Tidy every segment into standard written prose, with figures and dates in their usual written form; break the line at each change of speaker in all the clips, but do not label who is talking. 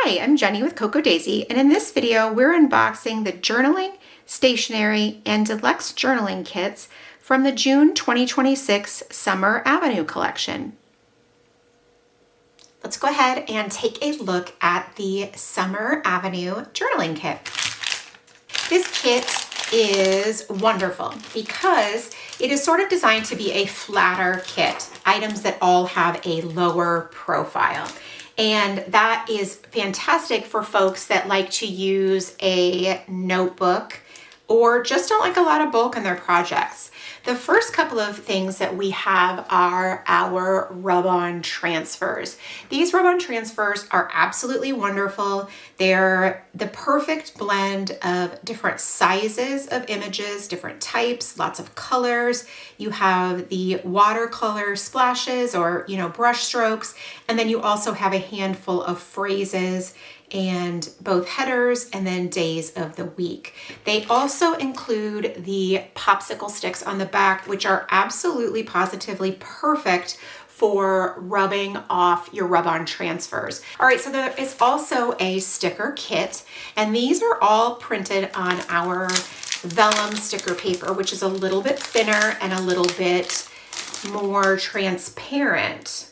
Hi, I'm Jenny with Cocoa Daisy, and in this video, we're unboxing the journaling, stationery, and deluxe journaling kits from the June 2026 Summer Avenue collection. Let's go ahead and take a look at the Summer Avenue journaling kit. This kit is wonderful because it is sort of designed to be a flatter kit, items that all have a lower profile. And that is fantastic for folks that like to use a notebook or just don't like a lot of bulk in their projects. The first couple of things that we have are our rub-on transfers. These rub-on transfers are absolutely wonderful. They're the perfect blend of different sizes of images, different types, lots of colors. You have the watercolor splashes or, brush strokes, and then you also have a handful of phrases and both headers and then days of the week. They also include the popsicle sticks on the back, which are absolutely positively perfect for rubbing off your rub-on transfers. All right, so there is also a sticker kit, and these are all printed on our vellum sticker paper, which is a little bit thinner and a little bit more transparent.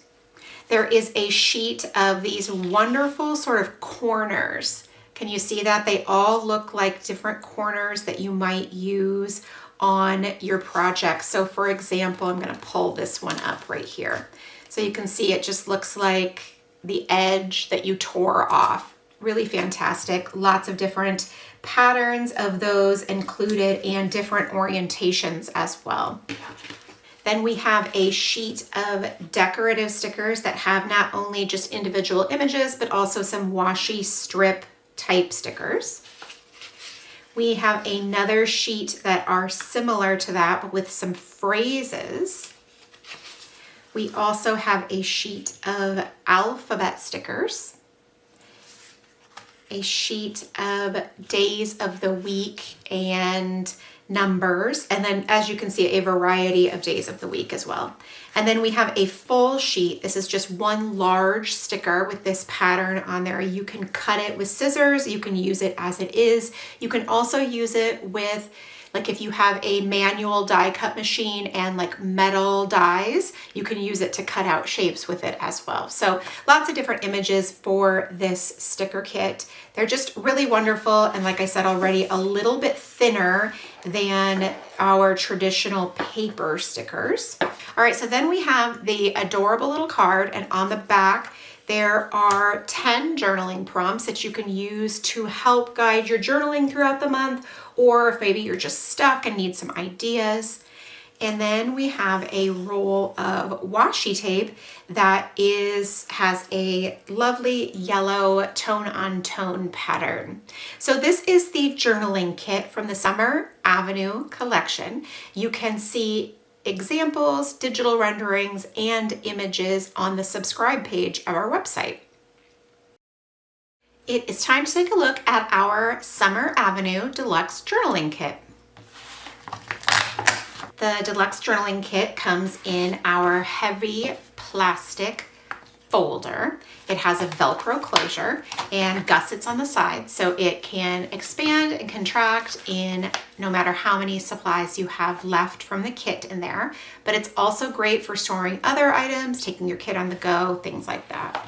There is a sheet of these wonderful sort of corners. Can you see that? They all look like different corners that you might use on your project. So for example, I'm going to pull this one up right here. So you can see it just looks like the edge that you tore off. Really fantastic. Lots of different patterns of those included and different orientations as well. Then we have a sheet of decorative stickers that have not only just individual images, but also some washi strip type stickers. We have another sheet that are similar to that, but with some phrases. We also have a sheet of alphabet stickers, a sheet of days of the week and numbers, and then as you can see, a variety of days of the week as well. And then we have a full sheet. This is just one large sticker with this pattern on there. You can cut it with scissors, you can use it as it is. You can also use it with, like if you have a manual die cut machine and like metal dies, you can use it to cut out shapes with it as well. So lots of different images for this sticker kit. They're just really wonderful. And like I said already, a little bit thinner than our traditional paper stickers. All right, so then we have the adorable little card, and on the back, there are 10 journaling prompts that you can use to help guide your journaling throughout the month, or if maybe you're just stuck and need some ideas. And then we have a roll of washi tape that has a lovely yellow tone-on-tone pattern. So this is the journaling kit from the Summer Avenue collection. You can see examples, digital renderings, and images on the subscribe page of our website. It is time to take a look at our Summer Avenue Deluxe Journaling Kit. The Deluxe Journaling Kit comes in our heavy plastic folder. It has a Velcro closure and gussets on the side, so it can expand and contract in no matter how many supplies you have left from the kit in there. But it's also great for storing other items, taking your kit on the go, things like that.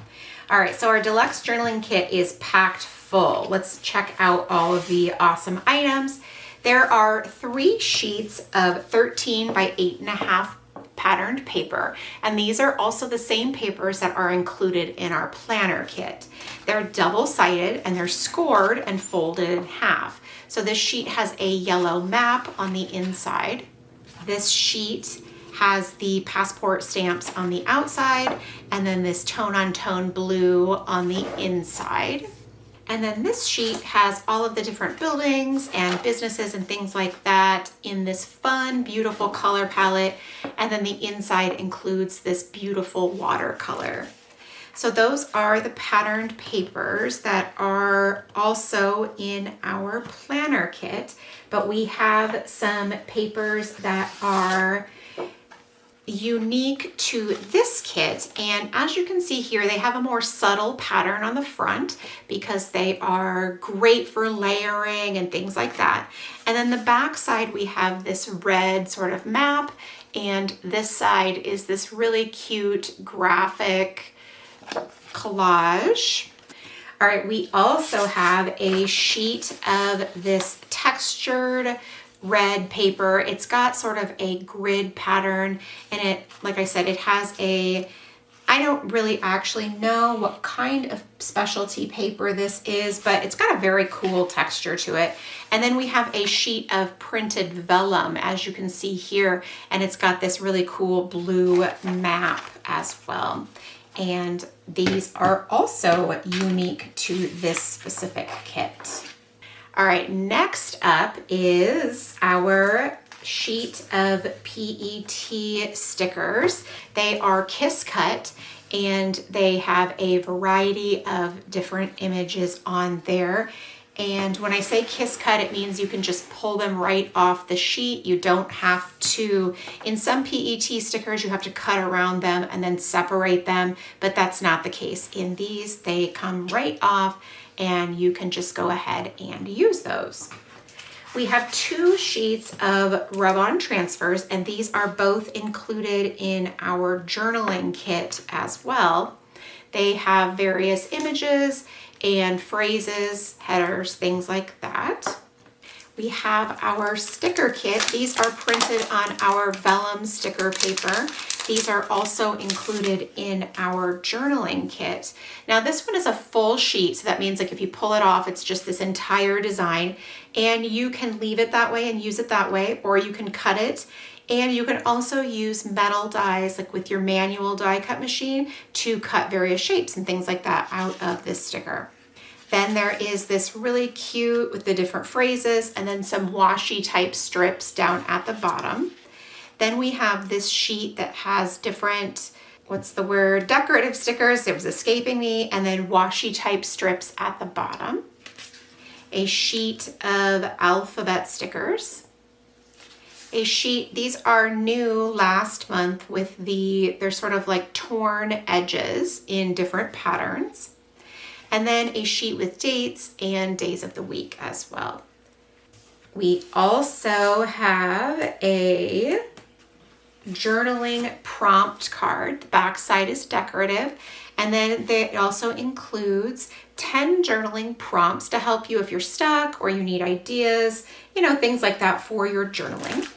All right, so our Deluxe Journaling Kit is packed full. Let's check out all of the awesome items. There are 3 sheets of 13 by 8.5 patterned paper, and these are also the same papers that are included in our planner kit. They're double-sided and they're scored and folded in half. So this sheet has a yellow map on the inside. This sheet has the passport stamps on the outside, and then this tone-on-tone blue on the inside. And then this sheet has all of the different buildings and businesses and things like that in this fun, beautiful color palette. And then the inside includes this beautiful watercolor. So those are the patterned papers that are also in our planner kit, but we have some papers that are unique to this kit, and as you can see here, they have a more subtle pattern on the front because they are great for layering and things like that. And then the back side, we have this red sort of map, and this side is this really cute graphic collage. All right, we also have a sheet of this textured red paper. It's got sort of a grid pattern, and it, like I said, it has a, I don't really actually know what kind of specialty paper this is, but it's got a very cool texture to it. And then we have a sheet of printed vellum, as you can see here, and it's got this really cool blue map as well. And these are also unique to this specific kit. All right, next up is our sheet of PET stickers. They are Kiss Cut, and they have a variety of different images on there. And when I say Kiss Cut, it means you can just pull them right off the sheet. You don't have to, in some PET stickers, you have to cut around them and then separate them, but that's not the case. In these, they come right off, and you can just go ahead and use those. We have 2 sheets of rub-on transfers, and these are both included in our journaling kit as well. They have various images and phrases, headers, things like that. We have our sticker kit. These are printed on our vellum sticker paper. These are also included in our journaling kit. Now this one is a full sheet, so that means like if you pull it off, it's just this entire design, and you can leave it that way and use it that way, or you can cut it. And you can also use metal dies, like with your manual die cut machine, to cut various shapes and things like that out of this sticker. Then there is this really cute with the different phrases, and then some washi type strips down at the bottom. Then we have this sheet that has different, decorative stickers. It was escaping me, and then washi type strips at the bottom. A sheet of alphabet stickers. A sheet, these are new last month with they're sort of like torn edges in different patterns. And then a sheet with dates and days of the week as well. We also have a journaling prompt card. The back side is decorative. And then it also includes 10 journaling prompts to help you if you're stuck or you need ideas, things like that for your journaling.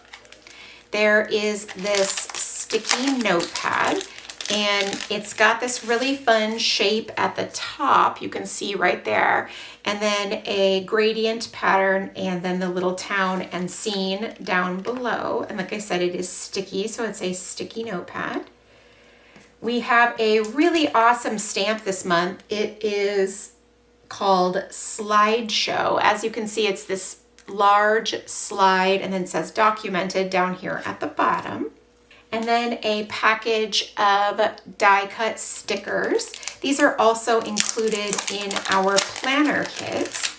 There is this sticky notepad, and it's got this really fun shape at the top, you can see right there, and then a gradient pattern, and then the little town and scene down below. And like I said, it is sticky, so it's a sticky notepad. We have a really awesome stamp this month. It is called Slideshow. As you can see, it's this large slide, and then it says documented down here at the bottom. And then a package of die cut stickers. These are also included in our planner kit.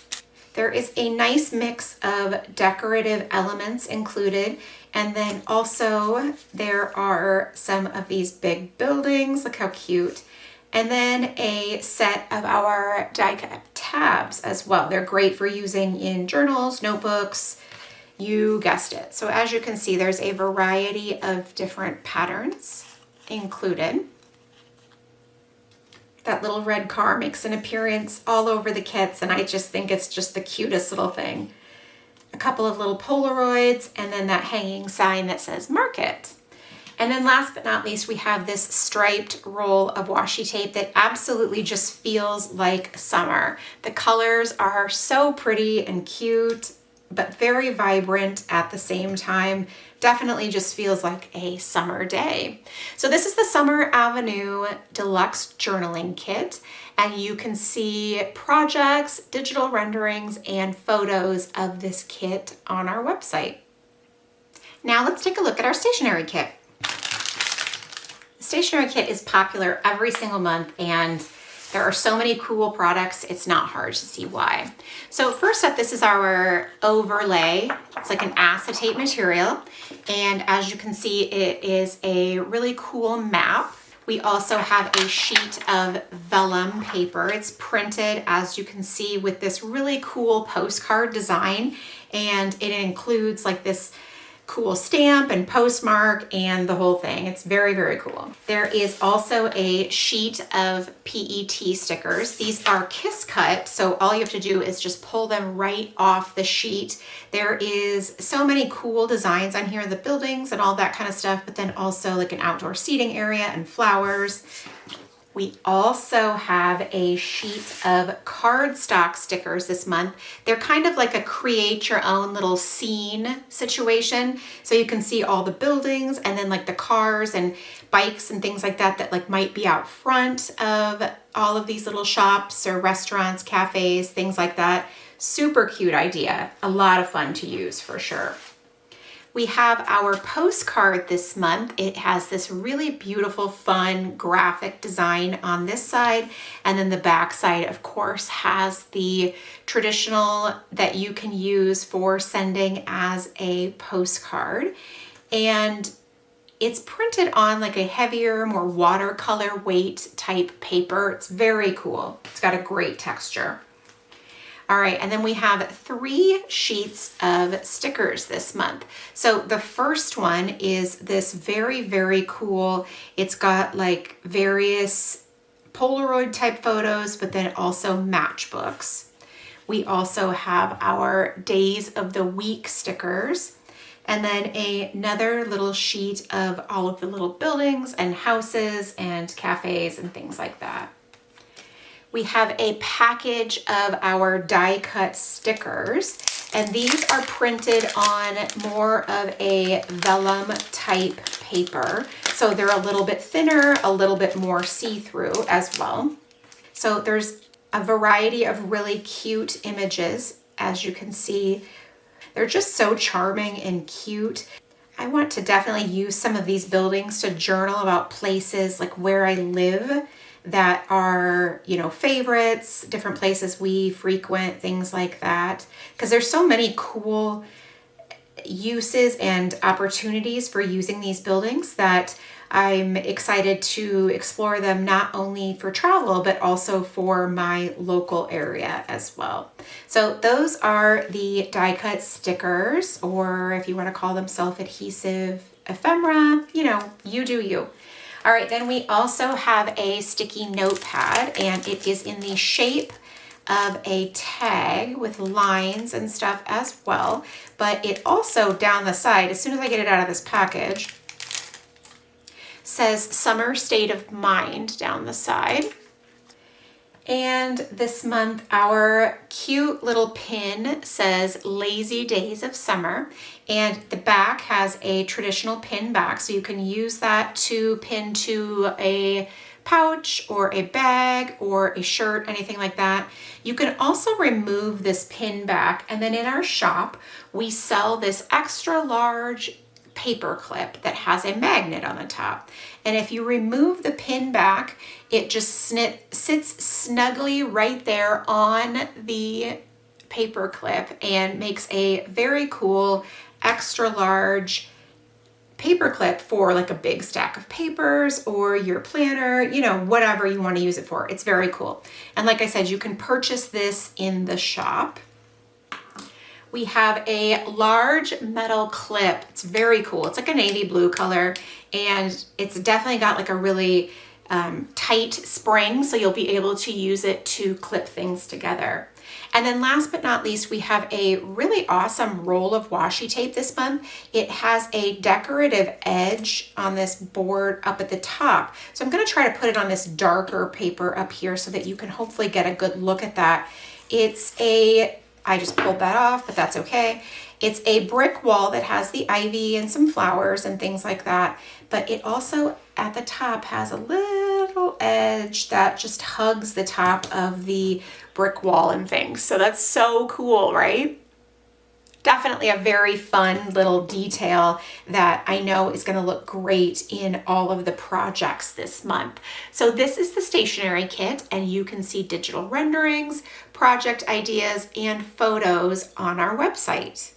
There is a nice mix of decorative elements included. And then also there are some of these big buildings. Look how cute. And then a set of our die cut tabs as well. They're great for using in journals, notebooks, you guessed it. So as you can see, there's a variety of different patterns included. That little red car makes an appearance all over the kits, and I just think it's just the cutest little thing. A couple of little Polaroids, and then that hanging sign that says Market. And then last but not least, we have this striped roll of washi tape that absolutely just feels like summer. The colors are so pretty and cute, but very vibrant at the same time. Definitely just feels like a summer day. So this is the Summer Avenue Deluxe Journaling Kit, and you can see projects, digital renderings, and photos of this kit on our website. Now let's take a look at our stationery kit. The stationery kit is popular every single month, and There are so many cool products, it's not hard to see why. So first up, this is our overlay. It's like an acetate material. And as you can see, it is a really cool map. We also have a sheet of vellum paper. It's printed, as you can see, with this really cool postcard design. And it includes like this cool stamp and postmark and the whole thing. It's very, very cool. There is also a sheet of PET stickers. These are kiss cut, so all you have to do is just pull them right off the sheet. There is so many cool designs on here, the buildings and all that kind of stuff, but then also like an outdoor seating area and flowers. We also have a sheet of cardstock stickers this month. They're kind of like a create your own little scene situation. So you can see all the buildings and then like the cars and bikes and things like that like might be out front of all of these little shops or restaurants, cafes, things like that. Super cute idea. A lot of fun to use for sure. We have our postcard this month. It has this really beautiful, fun graphic design on this side. And then the back side, of course, has the traditional that you can use for sending as a postcard. And it's printed on like a heavier, more watercolor weight type paper. It's very cool. It's got a great texture. All right, and then we have 3 sheets of stickers this month. So the first one is this very, very cool, it's got like various Polaroid type photos, but then also matchbooks. We also have our days of the week stickers, and then another little sheet of all of the little buildings and houses and cafes and things like that. We have a package of our die cut stickers, and these are printed on more of a vellum type paper. So they're a little bit thinner, a little bit more see-through as well. So there's a variety of really cute images, as you can see. They're just so charming and cute. I want to definitely use some of these buildings to journal about places like where I live that are, you know, favorites, different places we frequent, things like that. Because there's so many cool uses and opportunities for using these buildings that I'm excited to explore them, not only for travel, but also for my local area as well. So those are the die cut stickers, or if you want to call them self-adhesive ephemera, you know, you do you. All right, then we also have a sticky notepad, and it is in the shape of a tag with lines and stuff as well. But it also, down the side, as soon as I get it out of this package, says Summer State of Mind down the side. And this month, our cute little pin says Lazy Days of Summer. And the back has a traditional pin back, so you can use that to pin to a pouch or a bag or a shirt, anything like that. You can also remove this pin back, and then in our shop, we sell this extra large paper clip that has a magnet on the top. And if you remove the pin back, it just sits snugly right there on the paper clip and makes a very cool extra large paper clip for like a big stack of papers or your planner, you know, whatever you want to use it for. It's very cool. And like I said, you can purchase this in the shop. We have a large metal clip. It's very cool. It's like a navy blue color, and it's definitely got like a really tight spring, so you'll be able to use it to clip things together. And then last but not least, we have a really awesome roll of washi tape this month. It has a decorative edge on this board up at the top. So I'm going to try to put it on this darker paper up here so that you can hopefully get a good look at that. I just pulled that off, but that's okay. It's a brick wall that has the ivy and some flowers and things like that. But it also at the top has a little edge that just hugs the top of the brick wall and things. So that's so cool, right? Definitely a very fun little detail that I know is going to look great in all of the projects this month. So this is the stationery kit, and you can see digital renderings, project ideas, and photos on our website.